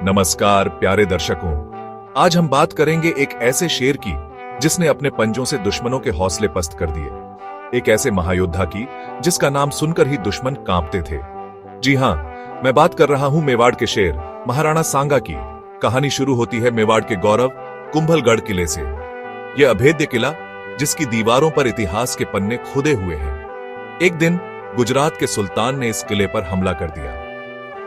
नमस्कार प्यारे दर्शकों, आज हम बात करेंगे एक ऐसे शेर की जिसने अपने पंजों से दुश्मनों के हौसले पस्त कर दिए। एक ऐसे महायोद्धा की जिसका नाम सुनकर ही दुश्मन कांपते थे। जी हां, मैं बात कर रहा हूं मेवाड़ के शेर महाराणा सांगा की। कहानी शुरू होती है मेवाड़ के गौरव कुंभलगढ़ किले से। यह अभेद्य किला जिसकी दीवारों पर इतिहास के पन्ने खुदे हुए हैं। एक दिन गुजरात के सुल्तान ने इस किले पर हमला कर दिया।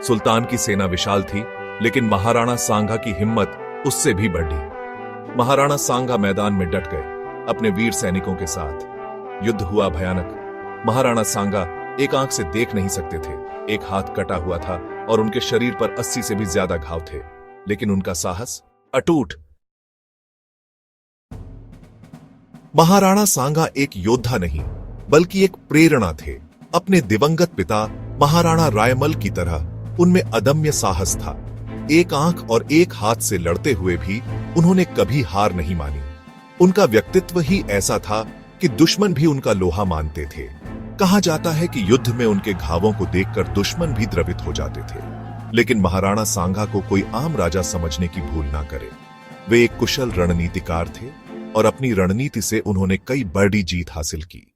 सुल्तान की सेना विशाल थी, लेकिन महाराणा सांगा की हिम्मत उससे भी बढ़ी। महाराणा सांगा मैदान में डट गए अपने वीर सैनिकों के साथ। युद्ध हुआ भयानक। महाराणा सांगा एक आंख से देख नहीं सकते थे, एक हाथ कटा हुआ था और उनके शरीर पर 80 से भी ज्यादा घाव थे, लेकिन उनका साहस अटूट। महाराणा सांगा एक योद्धा नहीं बल्कि एक प्रेरणा थे। अपने दिवंगत पिता महाराणा रायमल की तरह उनमें अदम्य साहस था। एक आंख और एक हाथ से लड़ते हुए भी उन्होंने कभी हार नहीं मानी। उनका व्यक्तित्व ही ऐसा था कि दुश्मन भी उनका लोहा मानते थे। कहा जाता है कि युद्ध में उनके घावों को देखकर दुश्मन भी द्रवित हो जाते थे। लेकिन महाराणा सांगा को कोई आम राजा समझने की भूल ना करे। वे एक कुशल रणनीतिकार थे और अपनी रणनीति से उन्होंने कई बड़ी जीत हासिल की।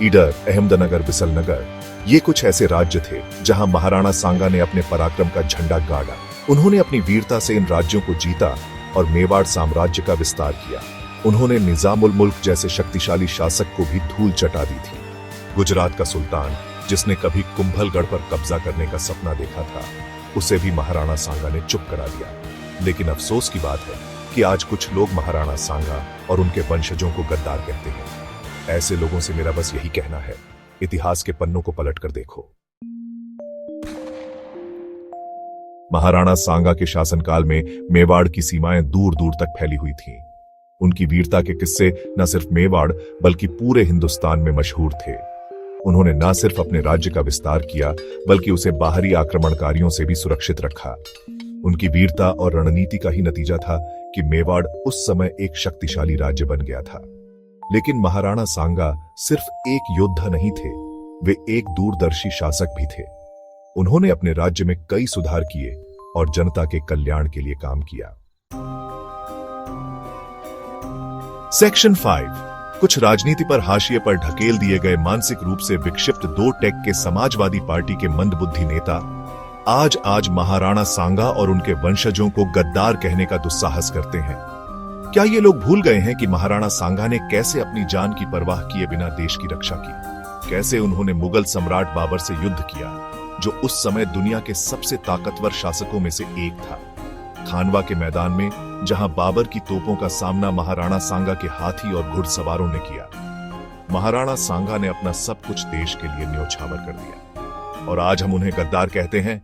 ईडर, अहमदनगर, बिसलनगर, ये कुछ ऐसे राज्य थे जहां महाराणा सांगा ने अपने पराक्रम का झंडा गाड़ा। उन्होंने अपनी वीरता से इन राज्यों को जीता और मेवाड़ साम्राज्य का विस्तार किया। उन्होंने निजामुल मुल्क जैसे शक्तिशाली शासक को भी धूल चटा दी थी। गुजरात का सुल्तान, जिसने कभी कुंभलगढ़ पर कब्जा करने का सपना देखा था, उसे भी महाराणा सांगा ने चुप करा दिया। लेकिन अफसोस की बात है कि आज कुछ लोग महाराणा सांगा और उनके वंशजों को गद्दार कहते हैं। ऐसे लोगों से मेरा बस यही कहना है, इतिहास के पन्नों को पलटकर देखो। महाराणा सांगा के शासनकाल में मेवाड़ की सीमाएं दूर दूर तक फैली हुई थीं। उनकी वीरता के किस्से न सिर्फ मेवाड़ बल्कि पूरे हिंदुस्तान में मशहूर थे। उन्होंने न सिर्फ अपने राज्य का विस्तार किया बल्कि उसे बाहरी आक्रमणकारियों से भी सुरक्षित रखा। उनकी वीरता और रणनीति का ही नतीजा था कि मेवाड़ उस समय एक शक्तिशाली राज्य बन गया था। लेकिन महाराणा सांगा सिर्फ एक योद्धा नहीं थे, वे एक दूरदर्शी शासक भी थे। उन्होंने अपने राज्य में कई सुधार किए और जनता के कल्याण के लिए काम किया। सेक्शन 5, कुछ राजनीति पर हाशिए पर ढकेल दिए गए मानसिक रूप से विक्षिप्त दो टेक के समाजवादी पार्टी के मंदबुद्धि नेता आज महाराणा सांगा और उनके वंशजों को गद्दार कहने का दुस्साहस करते हैं। क्या ये लोग भूल गए हैं कि महाराणा सांगा ने कैसे अपनी जान की परवाह किए बिना देश की रक्षा की? कैसे उन्होंने मुगल सम्राट बाबर से युद्ध किया, जो उस समय दुनिया के सबसे ताकतवर शासकों में से एक था। खानवा के मैदान में जहां बाबर की तोपों का सामना महाराणा सांगा के हाथी और घुड़सवारों ने किया, महाराणा सांगा ने अपना सब कुछ देश के लिए न्योछावर कर दिया। और आज हम उन्हें गद्दार कहते हैं।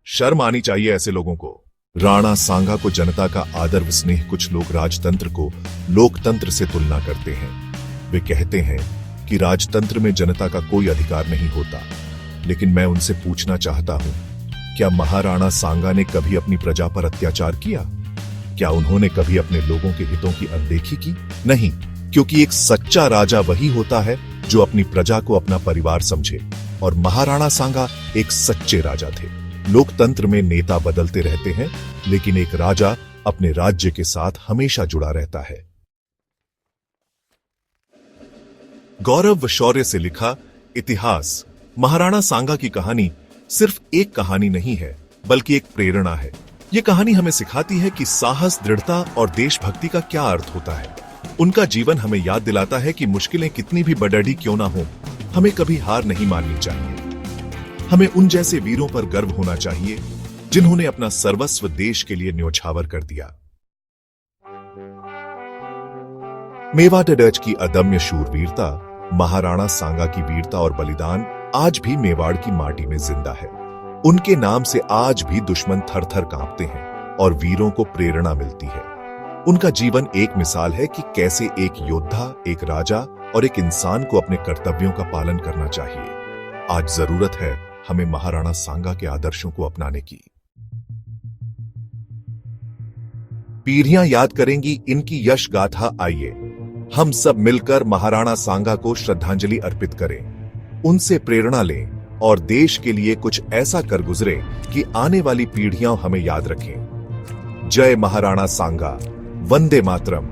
शर्म आनी चाहिए ऐसे लोगों को। राणा सांगा को जनता का आदर व स्नेह, कुछ लोग राजतंत्र को लोकतंत्र से तुलना करते हैं। वे कहते हैं कि राजतंत्र में जनता का कोई अधिकार नहीं होता। लेकिन मैं उनसे पूछना चाहता हूं, क्या महाराणा सांगा ने कभी अपनी प्रजा पर अत्याचार किया? क्या उन्होंने कभी अपने लोगों के हितों की अनदेखी की? नहीं, क्योंकि एक सच्चा राजा वही होता है जो अपनी प्रजा को अपना परिवार समझे। और महाराणा सांगा एक सच्चे राजा थे। लोकतंत्र में नेता बदलते रहते हैं, लेकिन एक राजा अपने राज्य के साथ हमेशा जुड़ा रहता है। गौरव व शौर्य से लिखा इतिहास। महाराणा सांगा की कहानी सिर्फ एक कहानी नहीं है, बल्कि एक प्रेरणा है। यह कहानी हमें सिखाती है कि साहस, दृढ़ता और देशभक्ति का क्या अर्थ होता है। उनका जीवन हमें याद दिलाता है कि मुश्किलें कितनी भी बड़ी क्यों ना हो, हमें कभी हार नहीं माननी चाहिए। हमें उन जैसे वीरों पर गर्व होना चाहिए जिन्होंने अपना सर्वस्व देश के लिए न्योछावर कर दिया। मेवाड़ की अदम्य शूरवीरता, महाराणा सांगा की वीरता और बलिदान आज भी मेवाड़ की माटी में जिंदा है। उनके नाम से आज भी दुश्मन थर थर कांपते हैं और वीरों को प्रेरणा मिलती है। उनका जीवन एक मिसाल है कि कैसे एक योद्धा, एक राजा और एक इंसान को अपने कर्तव्यों का पालन करना चाहिए। आज जरूरत है हमें महाराणा सांगा के आदर्शों को अपनाने की। पीढ़ियां याद करेंगी इनकी यश गाथा। आइए हम सब मिलकर महाराणा सांगा को श्रद्धांजलि अर्पित करें, उनसे प्रेरणा लें और देश के लिए कुछ ऐसा कर गुजरे कि आने वाली पीढ़ियां हमें याद रखें। जय महाराणा सांगा, वंदे मातरम।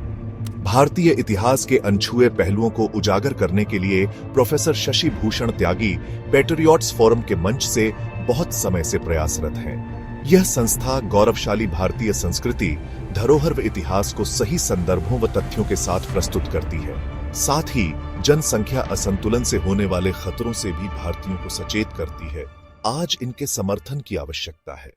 भारतीय इतिहास के अनछुए पहलुओं को उजागर करने के लिए professor Shashi Bhushan Tyagi patriots forum के मंच से बहुत समय से प्रयासरत हैं। यह संस्था गौरवशाली भारतीय संस्कृति, धरोहर व इतिहास को सही संदर्भों व तथ्यों के साथ प्रस्तुत करती है। साथ ही जनसंख्या असंतुलन से होने वाले खतरों से भी भारतीयों को सचेत करती है। आज इनके समर्थन की आवश्यकता है।